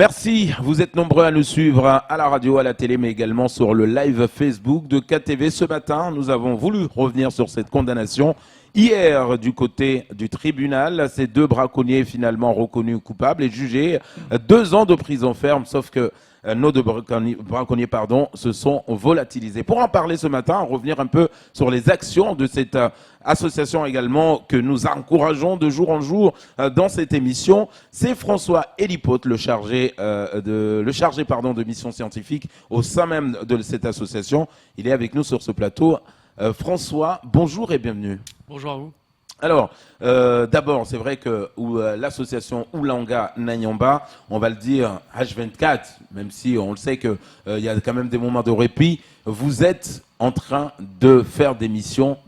Merci, vous êtes nombreux à nous suivre à la radio, à la télé, mais également sur le live Facebook de KTV. Ce matin, nous avons voulu revenir sur cette condamnation. Hier, du côté du tribunal, ces deux braconniers finalement reconnus coupables et jugés 2 ans de prison ferme, sauf que nos deux braconniers se sont volatilisés. Pour en parler ce matin, revenir un peu sur les actions de cette association également que nous encourageons de jour en jour dans cette émission, c'est François Elipote, le chargé de mission scientifique au sein même de cette association. Il est avec nous sur ce plateau. François, bonjour et bienvenue. Bonjour à vous. Alors, d'abord, c'est vrai que l'association Oulanga Nanyamba, on va le dire H24, même si on le sait qu'il y a quand même des moments de répit, vous êtes en train de faire des missions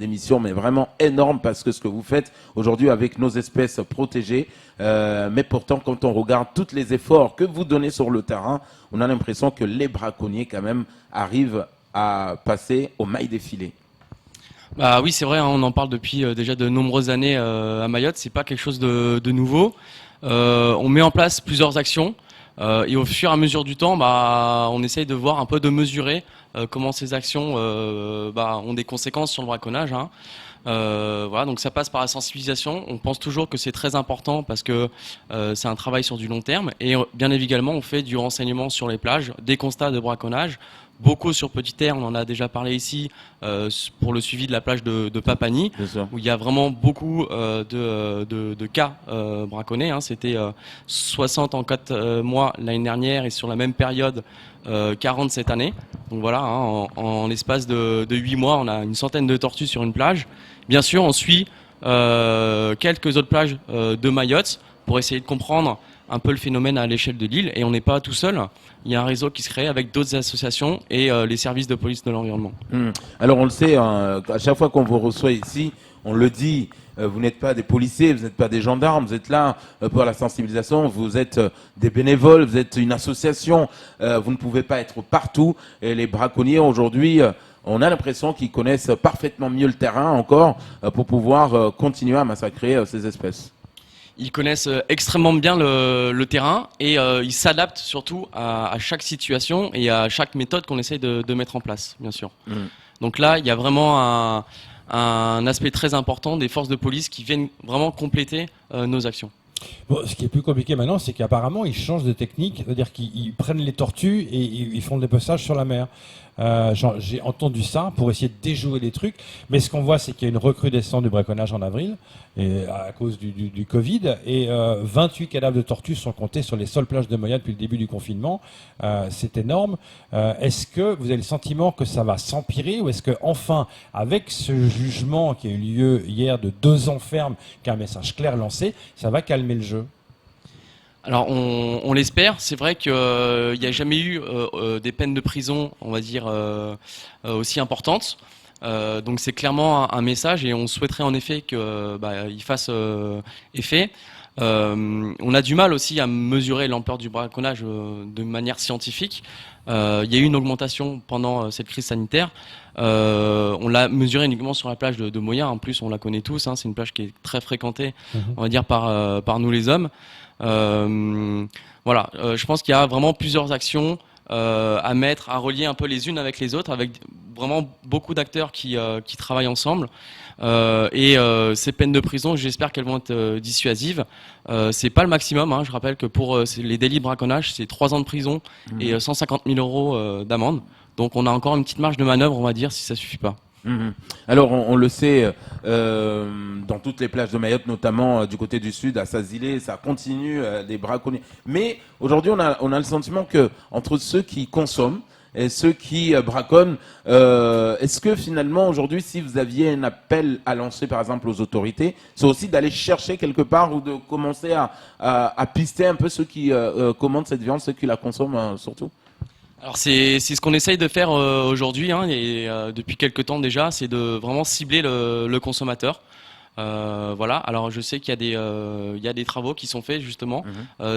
mais vraiment énormes, parce que ce que vous faites aujourd'hui avec nos espèces protégées, mais pourtant quand on regarde tous les efforts que vous donnez sur le terrain, on a l'impression que les braconniers quand même arrivent à passer au mailles des filets. Bah oui, c'est vrai, hein, on en parle depuis déjà de nombreuses années à Mayotte. C'est pas quelque chose de nouveau. On met en place plusieurs actions et au fur et à mesure du temps, on essaye de voir un peu, de mesurer comment ces actions ont des conséquences sur le braconnage. Hein. Voilà, donc ça passe par la sensibilisation. On pense toujours que c'est très important parce que c'est un travail sur du long terme. Et bien évidemment, on fait du renseignement sur les plages, des constats de braconnage. Beaucoup sur Petite Terre, on en a déjà parlé ici, pour le suivi de la plage de Papani, où il y a vraiment beaucoup de cas braconnés. Hein. C'était 60 en 4 mois l'année dernière et sur la même période 40 cette année. Donc voilà, hein, en l'espace de 8 mois, on a une centaine de tortues sur une plage. Bien sûr, on suit quelques autres plages de Mayotte pour essayer de comprendre un peu le phénomène à l'échelle de l'île, et on n'est pas tout seul. Il y a un réseau qui se crée avec d'autres associations et les services de police de l'environnement. Alors on le sait, à chaque fois qu'on vous reçoit ici, on le dit, vous n'êtes pas des policiers, vous n'êtes pas des gendarmes, vous êtes là pour la sensibilisation, vous êtes des bénévoles, vous êtes une association, vous ne pouvez pas être partout. Et les braconniers aujourd'hui, on a l'impression qu'ils connaissent parfaitement mieux le terrain encore pour pouvoir continuer à massacrer ces espèces. Ils connaissent extrêmement bien le terrain et ils s'adaptent surtout à chaque situation et à chaque méthode qu'on essaye de mettre en place, bien sûr. Donc là, il y a vraiment un aspect très important des forces de police qui viennent vraiment compléter nos actions. Bon, ce qui est plus compliqué maintenant, c'est qu'apparemment, ils changent de technique, c'est-à-dire qu'ils prennent les tortues et ils font le dépeçage sur la mer. J'ai entendu ça pour essayer de déjouer les trucs, mais ce qu'on voit, c'est qu'il y a une recrudescence du braconnage en avril et à cause du Covid, et 28 cadavres de tortues sont comptés sur les seules plages de Mayotte depuis le début du confinement. C'est énorme. Est-ce que vous avez le sentiment que ça va s'empirer, ou est-ce que enfin, avec ce jugement qui a eu lieu hier de 2 ans ferme, qui a un message clair lancé, ça va calmer le jeu? Alors on l'espère. C'est vrai qu'il n'y a jamais eu des peines de prison, on va dire, aussi importantes. Donc c'est clairement un message, et on souhaiterait en effet qu'il fasse effet. On a du mal aussi à mesurer l'ampleur du braconnage de manière scientifique. Il y a eu une augmentation pendant cette crise sanitaire. On l'a mesuré uniquement sur la plage de Moya. En plus, on la connaît tous, hein, c'est une plage qui est très fréquentée, on va dire, par nous les hommes. Voilà, je pense qu'il y a vraiment plusieurs actions à mettre, à relier un peu les unes avec les autres, avec vraiment beaucoup d'acteurs qui travaillent ensemble. Et ces peines de prison, j'espère qu'elles vont être dissuasives. C'est pas le maximum, hein. Je rappelle que pour les délits de braconnage, c'est 3 ans de prison et 150 000 € d'amende. Donc on a encore une petite marge de manœuvre, on va dire, si ça suffit pas. Alors on le sait, dans toutes les plages de Mayotte, notamment du côté du sud, à Sazilé, ça continue, des braconniers. Mais aujourd'hui, on a le sentiment que entre ceux qui consomment et ceux qui braconnent, est-ce que finalement aujourd'hui, si vous aviez un appel à lancer par exemple aux autorités, c'est aussi d'aller chercher quelque part, ou de commencer à pister un peu ceux qui commandent cette viande, ceux qui la consomment surtout? Alors c'est ce qu'on essaye de faire aujourd'hui, hein, et depuis quelques temps déjà, c'est de vraiment cibler le consommateur. Voilà. Alors je sais qu'il y a des travaux qui sont faits justement.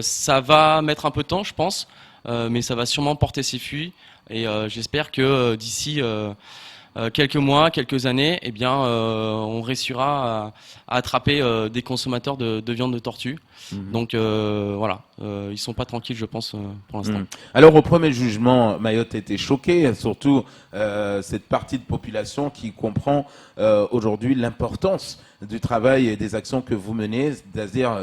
Ça va mettre un peu de temps, je pense, mais ça va sûrement porter ses fruits. Et j'espère que d'ici quelques mois, quelques années, eh bien, on réussira à attraper des consommateurs de viande de tortue. Donc voilà, ils sont pas tranquilles, je pense, pour l'instant. Alors au premier jugement, Mayotte était choquée, surtout cette partie de population qui comprend aujourd'hui l'importance du travail et des actions que vous menez, c'est-à-dire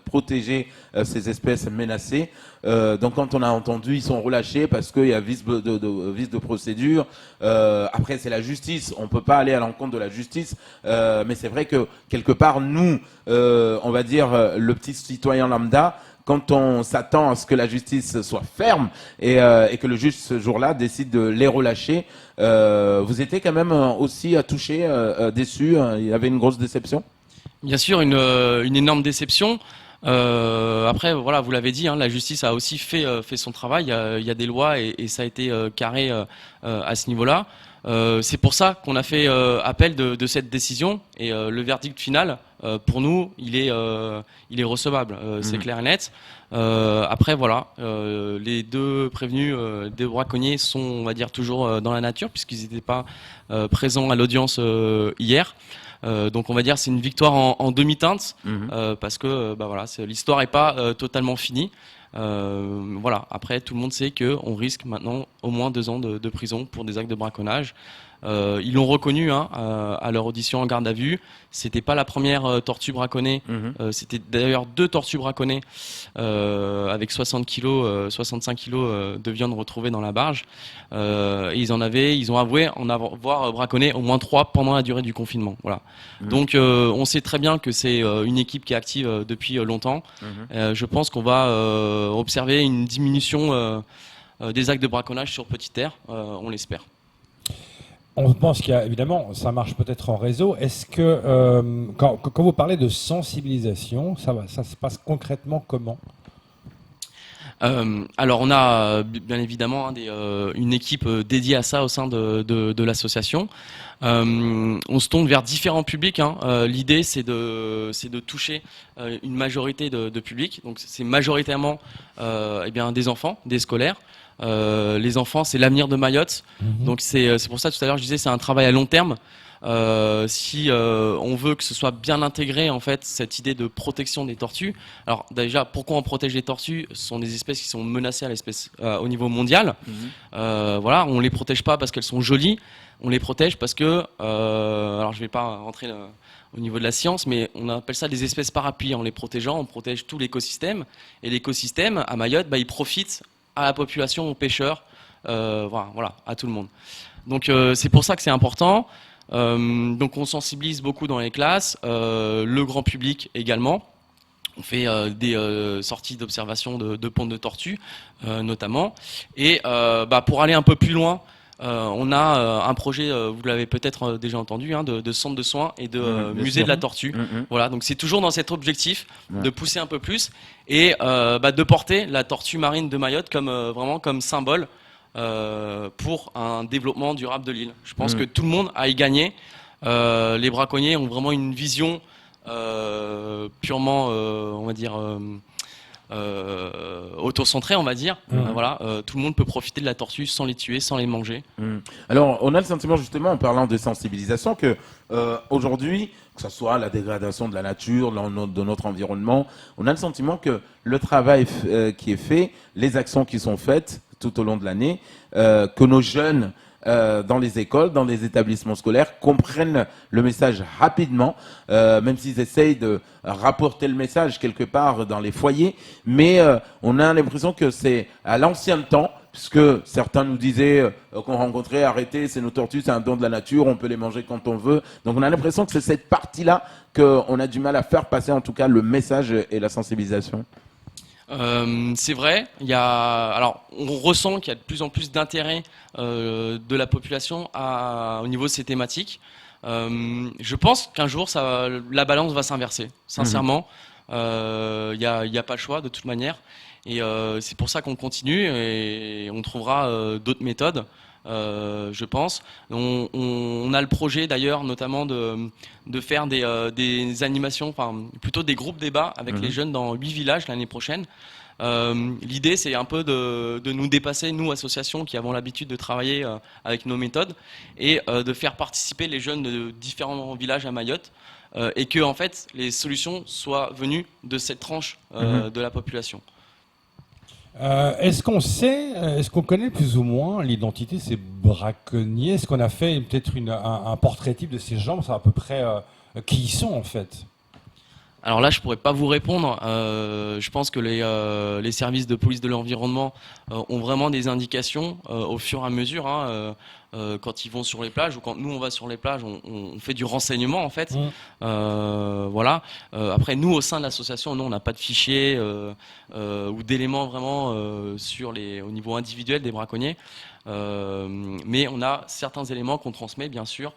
protéger ces espèces menacées. Donc quand on a entendu, ils sont relâchés parce qu'il y a vice de procédure. Après, c'est la justice. On peut pas aller à l'encontre de la justice. Mais c'est vrai que quelque part, nous, on va dire le petit citoyen lambda, quand on s'attend à ce que la justice soit ferme et que le juge ce jour-là décide de les relâcher, vous étiez quand même aussi touché, déçu. Il y avait une grosse déception. Bien sûr, une énorme déception. Après, voilà, vous l'avez dit, hein, la justice a aussi fait son travail. Il y a des lois et ça a été carré à ce niveau-là. C'est pour ça qu'on a fait appel de cette décision et le verdict final, pour nous, il est recevable. C'est clair et net. Après, voilà, les deux prévenus des braconniers sont, on va dire, toujours dans la nature puisqu'ils n'étaient pas présents à l'audience hier. Donc on va dire c'est une victoire en demi-teinte parce que bah voilà, l'histoire n'est pas totalement finie. Voilà. Après, tout le monde sait qu'on risque maintenant au moins 2 ans de prison pour des actes de braconnage. Ils l'ont reconnu hein, à leur audition en garde à vue. C'était pas la première tortue braconnée. C'était d'ailleurs 2 tortues braconnées avec 60 kilos, 65 kilos de viande retrouvée dans la barge. Et ils ont avoué en avoir braconné au moins 3 pendant la durée du confinement. Voilà. Donc on sait très bien que c'est une équipe qui est active depuis longtemps. Je pense qu'on va observer une diminution des actes de braconnage sur petite terre. On l'espère. On pense qu'il y a, évidemment, ça marche peut-être en réseau. Est-ce que, quand vous parlez de sensibilisation, ça se passe concrètement comment ? Alors on a bien évidemment une équipe dédiée à ça au sein de l'association. On se tourne vers différents publics. Hein. L'idée c'est de toucher une majorité de publics. Donc c'est majoritairement eh bien, des enfants, des scolaires. Les enfants, c'est l'avenir de Mayotte. Donc c'est pour ça tout à l'heure je disais c'est un travail à long terme. Si on veut que ce soit bien intégré en fait cette idée de protection des tortues. Alors déjà pourquoi on protège les tortues? Ce sont des espèces qui sont menacées au niveau mondial. Voilà, on les protège pas parce qu'elles sont jolies, on les protège parce que alors je vais pas rentrer au niveau de la science, mais on appelle ça des espèces parapluies. En les protégeant, on protège tout l'écosystème et l'écosystème à Mayotte, il profite à la population, aux pêcheurs, voilà, à tout le monde. Donc c'est pour ça que c'est important. Donc on sensibilise beaucoup dans les classes, le grand public également. On fait des sorties d'observation de pontes de tortues notamment. Et pour aller un peu plus loin, on a un projet, vous l'avez peut-être déjà entendu, hein, de centre de soins et de musée de la tortue. Voilà, donc c'est toujours dans cet objectif de pousser un peu plus et de porter la tortue marine de Mayotte comme vraiment comme symbole pour un développement durable de l'île. Je pense que tout le monde a y gagné. Les braconniers ont vraiment une vision purement, on va dire, autocentrée, on va dire. Voilà, tout le monde peut profiter de la tortue sans les tuer, sans les manger. Alors, on a le sentiment justement, en parlant de sensibilisation, que aujourd'hui, que ce soit la dégradation de la nature, de notre environnement, on a le sentiment que le travail qui est fait, les actions qui sont faites tout au long de l'année, que nos jeunes dans les écoles, dans les établissements scolaires, comprennent le message rapidement, même s'ils essayent de rapporter le message quelque part dans les foyers, mais on a l'impression que c'est à l'ancien temps, puisque certains nous disaient qu'on rencontrait, arrêtez, c'est nos tortues, c'est un don de la nature, on peut les manger quand on veut. Donc on a l'impression que c'est cette partie-là qu'on a du mal à faire passer, en tout cas, le message et la sensibilisation. C'est vrai. Alors, on ressent qu'il y a de plus en plus d'intérêt de la population au niveau de ces thématiques. Je pense qu'un jour, la balance va s'inverser. Sincèrement, il n'y a pas le choix de toute manière. Et c'est pour ça qu'on continue et on trouvera d'autres méthodes. Je pense. On a le projet d'ailleurs notamment de faire des animations, enfin plutôt des groupes débats avec les jeunes dans 8 villages l'année prochaine. L'idée, c'est un peu de nous dépasser, nous, associations qui avons l'habitude de travailler avec nos méthodes et de faire participer les jeunes de différents villages à Mayotte et que, en fait, les solutions soient venues de cette tranche de la population. Est-ce qu'on connaît plus ou moins l'identité de ces braconniers? Est-ce qu'on a fait peut-être un portrait type de ces gens? C'est à peu près qui ils sont en fait? Alors là, je pourrais pas vous répondre. Je pense que les services de police de l'environnement ont vraiment des indications au fur et à mesure. Quand ils vont sur les plages ou quand nous on va sur les plages, on fait du renseignement en fait. Voilà. Après, nous au sein de l'association, nous on n'a pas de fichier ou d'éléments vraiment au niveau individuel des braconniers, mais on a certains éléments qu'on transmet bien sûr.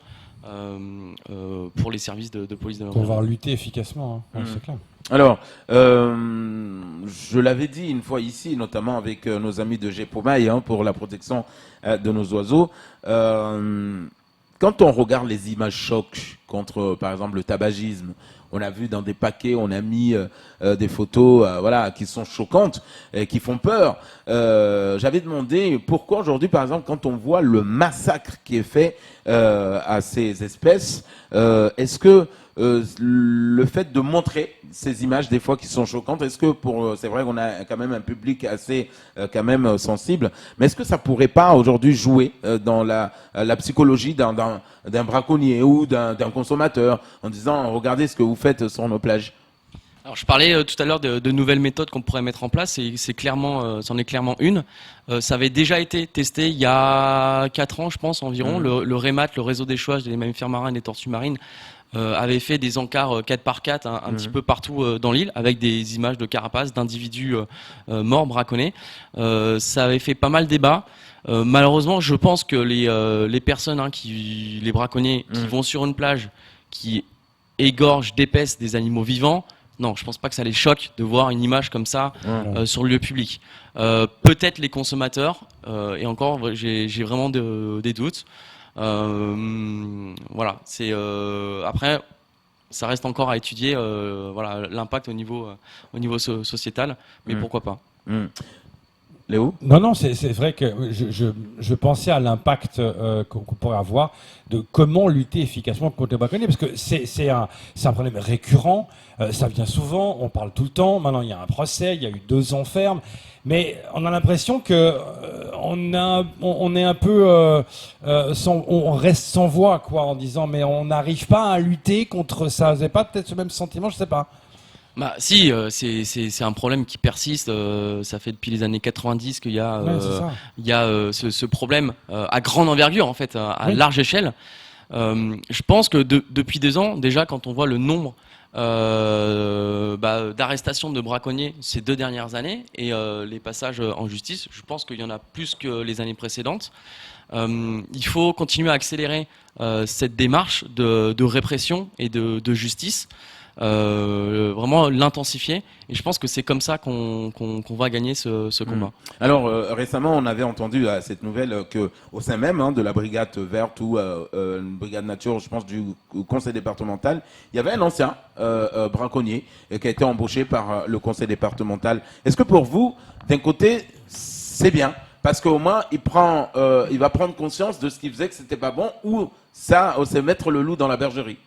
Pour les services de police de Pour l'environnement. pouvoir lutter efficacement, hein. C'est clair. Alors, je l'avais dit une fois ici, notamment avec nos amis de GEPOMAI pour la protection de nos oiseaux. Quand on regarde les images chocs contre, par exemple, le tabagisme, on a vu dans des paquets, on a mis des photos voilà, qui sont choquantes et qui font peur. J'avais demandé pourquoi aujourd'hui, par exemple, quand on voit le massacre qui est fait à ces espèces, est-ce que le fait de montrer ces images des fois qui sont choquantes, est-ce que c'est vrai qu'on a quand même un public assez quand même sensible, mais est-ce que ça pourrait pas aujourd'hui jouer dans la psychologie d'un braconnier ou d'un consommateur en disant regardez ce que vous faites sur nos plages? Alors, je parlais tout à l'heure de nouvelles méthodes qu'on pourrait mettre en place et c'en est clairement une. Ça avait déjà été testé il y a 4 ans, je pense environ. Le REMAT, le réseau d'échouage des mammifères marins et des tortues marines, avait fait des encarts 4x4 un petit peu partout dans l'île avec des images de carapaces d'individus morts braconnés. Ça avait fait pas mal débat. Malheureusement, je pense que les personnes, les braconniers qui vont sur une plage, qui égorgent, dépècent des animaux vivants, non, je pense pas que ça les choque de voir une image comme ça sur le lieu public. Peut-être les consommateurs, et encore, j'ai vraiment des doutes. Voilà, après, ça reste encore à étudier. Voilà, l'impact au niveau sociétal, mais pourquoi pas. Léo? Non, c'est vrai que je pensais à l'impact qu'on pourrait avoir de comment lutter efficacement contre les braconniers, parce que c'est un problème récurrent, ça vient souvent, on parle tout le temps, maintenant il y a un procès, il y a eu 2 ans ferme, mais on a l'impression que on est un peu on reste sans voix quoi, en disant mais on n'arrive pas à lutter contre ça. Vous n'avez pas peut-être ce même sentiment, je sais pas. Bah si, c'est un problème qui persiste. Ça fait depuis les années 90 qu'il y a, ce problème à grande envergure en fait, à large échelle. Je pense que depuis 2 ans, déjà, quand on voit le nombre d'arrestations de braconniers ces 2 dernières années et les passages en justice, je pense qu'il y en a plus que les années précédentes. Il faut continuer à accélérer cette démarche de répression et de justice. Vraiment l'intensifier, et je pense que c'est comme ça qu'on va gagner ce combat. Alors récemment on avait entendu cette nouvelle que au sein même de la brigade verte ou une brigade nature, je pense du conseil départemental, il y avait un ancien braconnier qui a été embauché par le conseil départemental. Est-ce que pour vous, d'un côté, c'est bien parce qu'au moins il va prendre conscience de ce qu'il faisait, que c'était pas bon, ou ça c'est mettre le loup dans la bergerie?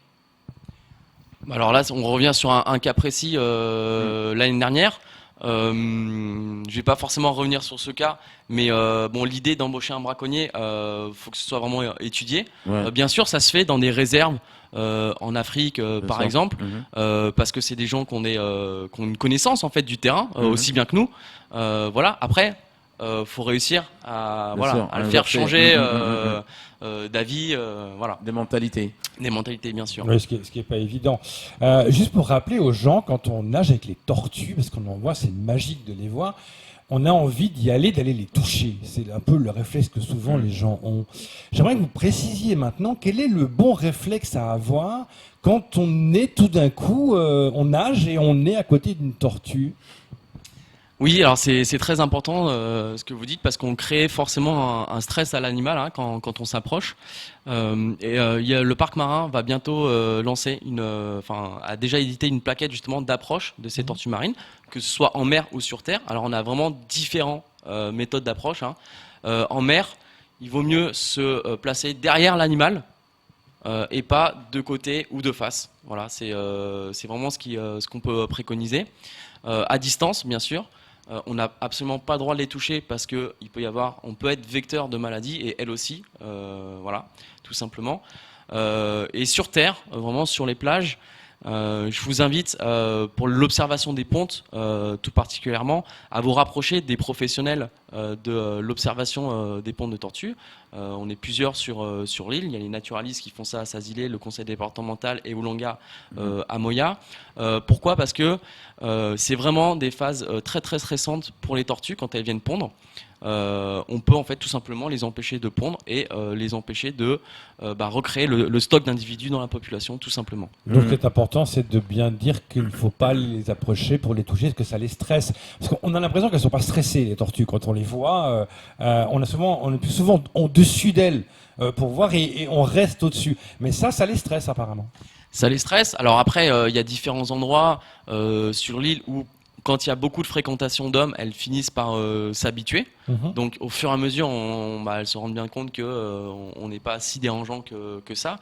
Alors là, on revient sur un cas précis l'année dernière. Je vais pas forcément revenir sur ce cas, mais bon, l'idée d'embaucher un braconnier, faut que ce soit vraiment étudié. Bien sûr, ça se fait dans des réserves en Afrique, par exemple, parce que c'est des gens qui ont une connaissance en fait du terrain aussi bien que nous. Voilà. Après, faut réussir à le faire changer d'avis, voilà. Des mentalités. Des mentalités, bien sûr. Oui, ce qui est pas évident. Juste pour rappeler aux gens, quand on nage avec les tortues, parce qu'on en voit, c'est magique de les voir, on a envie d'aller les toucher. C'est un peu le réflexe que souvent les gens ont. J'aimerais que vous précisiez maintenant quel est le bon réflexe à avoir quand on est tout d'un coup, on nage et on est à côté d'une tortue. Oui, alors c'est très important ce que vous dites parce qu'on crée forcément un stress à l'animal hein, quand on s'approche. Le parc marin va bientôt lancer a déjà édité une plaquette justement d'approche de ces tortues marines, que ce soit en mer ou sur terre. Alors on a vraiment différentes méthodes d'approche. Hein. En mer, il vaut mieux se placer derrière l'animal et pas de côté ou de face. Voilà, c'est vraiment ce qu'on peut préconiser. À distance, bien sûr. On n'a absolument pas le droit de les toucher parce que on peut être vecteur de maladie et elle aussi, voilà, tout simplement. Et sur terre, vraiment sur les plages, je vous invite pour l'observation des pontes, tout particulièrement, à vous rapprocher des professionnels de l'observation des pontes de tortues. On est plusieurs sur l'île. Il y a les naturalistes qui font ça à Sazilé, le conseil départemental et Oulanga à Moya. Pourquoi ? Parce que c'est vraiment des phases très très stressantes pour les tortues quand elles viennent pondre. On peut en fait tout simplement les empêcher de pondre et les empêcher de recréer le stock d'individus dans la population tout simplement. Donc ce qui est important, c'est de bien dire qu'il ne faut pas les approcher pour les toucher, parce que ça les stresse. Parce qu'on a l'impression qu'elles ne sont pas stressées, les tortues. Quand on les voit, on est plus souvent au-dessus d'elles pour voir et on reste au-dessus. Mais ça les stresse apparemment. Ça les stresse. Alors après, il y a différents endroits sur l'île où quand il y a beaucoup de fréquentation d'hommes, elles finissent par s'habituer. Donc au fur et à mesure, elles se rendent bien compte qu'on n'est pas si dérangeant que ça.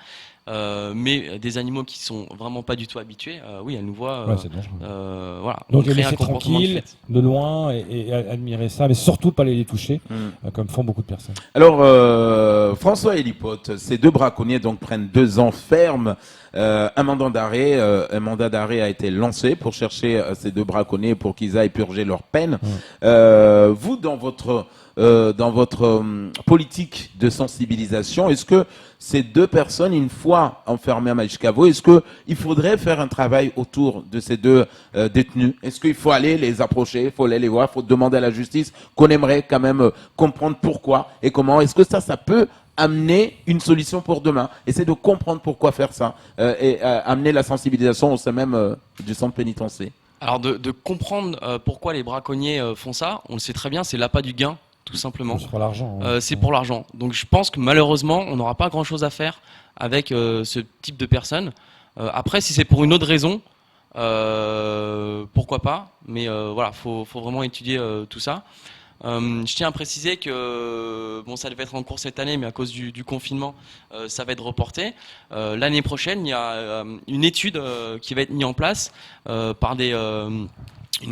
Mais des animaux qui sont vraiment pas du tout habitués, oui, elles nous voient. C'est dangereux. Voilà. Donc les laisser tranquilles, de loin, et admirer ça, mais surtout pas les toucher, comme font beaucoup de personnes. Alors, François Elipotte, ces deux braconniers donc prennent 2 ans ferme. Un mandat d'arrêt a été lancé pour chercher ces 2 braconniers pour qu'ils aillent purger leur peine. Vous, dans votre politique de sensibilisation, est-ce que ces 2 personnes, une fois enfermées à Maïchkavo, est-ce qu'il faudrait faire un travail autour de ces 2 détenus? Est-ce qu'il faut aller les approcher, il faut aller les voir, il faut demander à la justice, qu'on aimerait quand même comprendre pourquoi et comment? Est-ce que ça peut amener une solution pour demain? Essayer de comprendre pourquoi faire ça et amener la sensibilisation au sein même du centre pénitentiaire. Alors de comprendre pourquoi les braconniers font ça, on le sait très bien, c'est l'appât du gain. Tout simplement. C'est pour l'argent. C'est pour l'argent. Donc je pense que malheureusement, on n'aura pas grand-chose à faire avec ce type de personnes. Après, si c'est pour une autre raison, pourquoi pas. Mais voilà, faut vraiment étudier tout ça. Je tiens à préciser que ça devait être en cours cette année, mais à cause du confinement, ça va être reporté. L'année prochaine, il y a une étude qui va être mise en place par une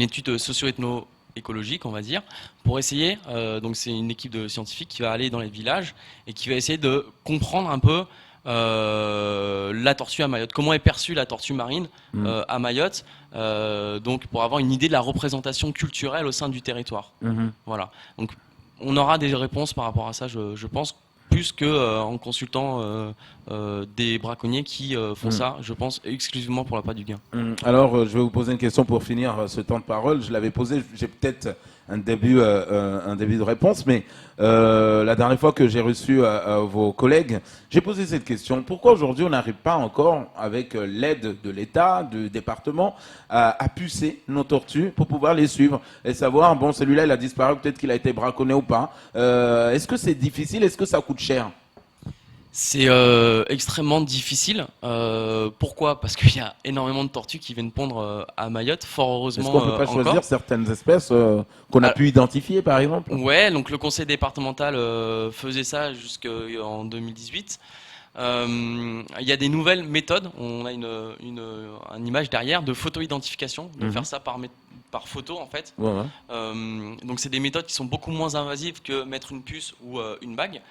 étude socio-ethno-écologique, on va dire, pour essayer, donc c'est une équipe de scientifiques qui va aller dans les villages et qui va essayer de comprendre un peu la tortue à Mayotte, comment est perçue la tortue marine à Mayotte, donc pour avoir une idée de la représentation culturelle au sein du territoire. Voilà. Donc on aura des réponses par rapport à ça, je pense, plus que en consultant des braconniers qui font ça, je pense, exclusivement pour l'appât du gain. Alors, je vais vous poser une question pour finir ce temps de parole. Je l'avais posé, j'ai peut-être un début de réponse, mais la dernière fois que j'ai reçu vos collègues, j'ai posé cette question. Pourquoi aujourd'hui on n'arrive pas encore, avec l'aide de l'État, du département, à pucer nos tortues pour pouvoir les suivre et savoir, bon, celui-là il a disparu, peut-être qu'il a été braconné ou pas. Est-ce que c'est difficile? Est-ce que ça coûte cher? C'est extrêmement difficile. Pourquoi? Parce qu'il y a énormément de tortues qui viennent pondre à Mayotte. Fort heureusement, est-ce qu'on peut pas choisir certaines espèces qu'on a pu identifier, par exemple? Ouais, donc le conseil départemental faisait ça jusqu'en 2018. Il y a des nouvelles méthodes. On a une image derrière de photo-identification, de faire ça par photo en fait. Donc c'est des méthodes qui sont beaucoup moins invasives que mettre une puce ou une bague.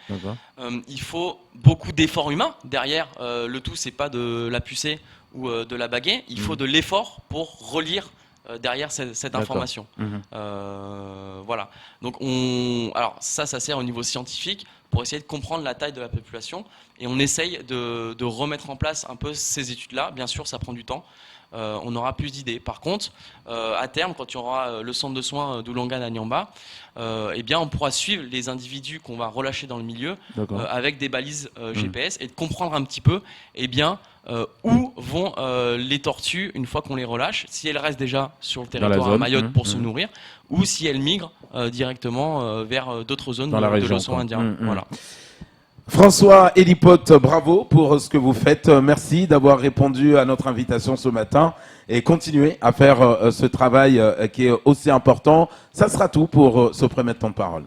Il faut beaucoup d'efforts humains derrière. Le tout, c'est pas de la pucer ou de la baguer. Il faut de l'effort pour relire derrière cette information. Voilà. Donc alors ça sert au niveau scientifique. pour essayer de comprendre la taille de la population. Et on essaye de remettre en place un peu ces études-là. Bien sûr, ça prend du temps. On aura plus d'idées. Par contre, à terme, quand il y aura le centre de soins d'Oulangan à Niamba, eh bien, on pourra suivre les individus qu'on va relâcher dans le milieu avec des balises GPS et de comprendre un petit peu eh bien, où vont les tortues une fois qu'on les relâche, si elles restent déjà sur le territoire à Mayotte pour se nourrir, ou si elles migrent directement vers d'autres zones de l'océan Indien. Voilà. François Elipotte, bravo pour ce que vous faites. Merci d'avoir répondu à notre invitation ce matin et continuez à faire ce travail qui est aussi important. Ça sera tout pour ce premier temps de parole.